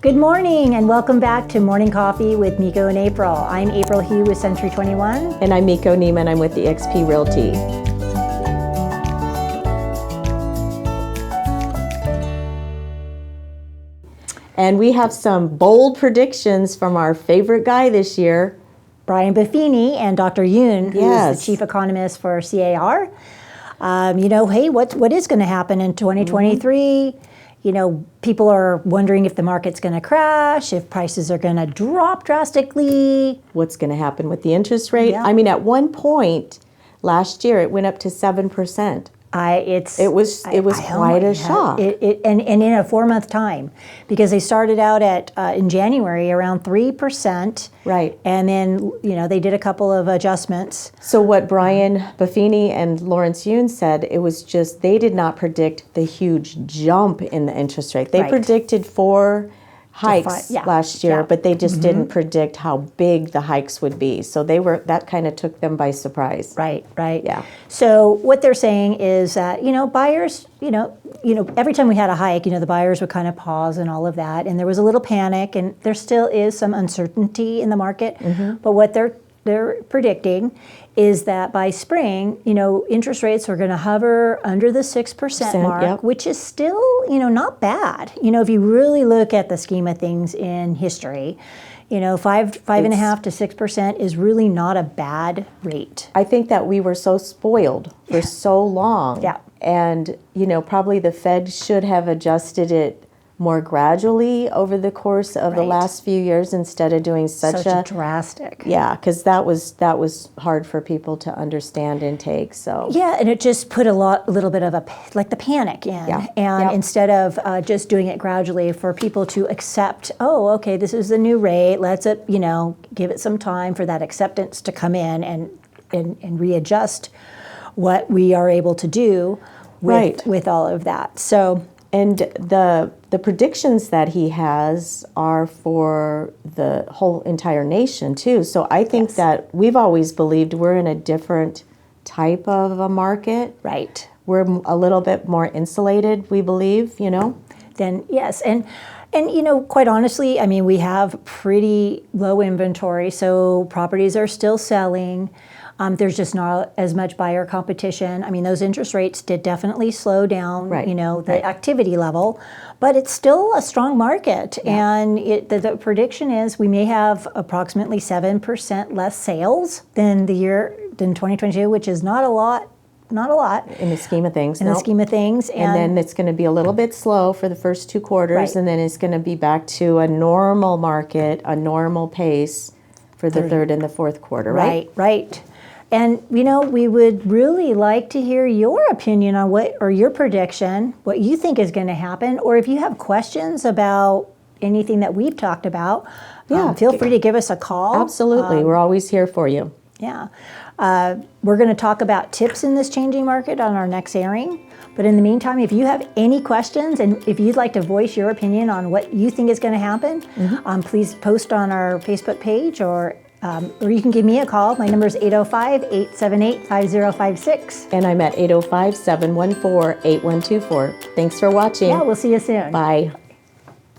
Good morning and welcome back to Morning Coffee with Miko and April. I'm April Hugh with Century 21. And I'm Miko Neiman. I'm with the XP Realty. And we have some bold predictions from our favorite guy this year, Brian Buffini and Dr. Yoon, who is the chief economist for CAR. Hey, what is going to happen in 2023? People are wondering if the market's going to crash, if prices are going to drop drastically. What's going to happen with the interest rate? Yeah. I mean, at one point last year, it went up to 7%. It was quite a shock. And in a 4-month time, because they started out at in January around 3%. Right. And then, they did a couple of adjustments. So what Brian Buffini and Lawrence Yoon said, it was just they did not predict the huge jump in the interest rate. They predicted 4 hikes last year, but they just didn't predict how big the hikes would be. So that kind of took them by surprise. Right. Yeah. So what they're saying is that, buyers, every time we had a hike, the buyers would kind of pause and all of that. And there was a little panic, and there still is some uncertainty in the market. But what they're predicting is that by spring, interest rates are going to hover under the 6% mark, which is still, not bad. If you really look at the scheme of things in history, 5.5% to 6% is really not a bad rate. I think that we were so spoiled for so long. Yeah. And, probably the Fed should have adjusted it more gradually over the course of the last few years instead of doing such a drastic. Yeah, because that was hard for people to understand and take. So yeah, and it just put a little bit of the panic in, and instead of just doing it gradually, for people to accept, okay, this is the new rate. Let's give it some time for that acceptance to come in and readjust what we are able to do with all of that. So. And the predictions that he has are for the whole entire nation too. So I think that we've always believed we're in a different type of a market. Right. We're a little bit more insulated, we believe, Then yes, and quite honestly, I mean, we have pretty low inventory, so properties are still selling. There's just not as much buyer competition. I mean, those interest rates did definitely slow down, the activity level, but it's still a strong market. Yeah. And the prediction is we may have approximately 7% less sales than 2022, which is not a lot. In the scheme of things. The scheme of things. And then it's going to be a little bit slow for the first 2 quarters, and then it's going to be back to a normal market, a normal pace for the third and the fourth quarter, right? Right. And, we would really like to hear your opinion on your prediction, what you think is going to happen, or if you have questions about anything that we've talked about, feel free to give us a call. Absolutely. We're always here for you. Yeah. We're going to talk about tips in this changing market on our next airing. But in the meantime, if you have any questions and if you'd like to voice your opinion on what you think is going to happen, please post on our Facebook page or you can give me a call. My number is 805-878-5056. And I'm at 805-714-8124. Thanks for watching. Yeah, we'll see you soon. Bye.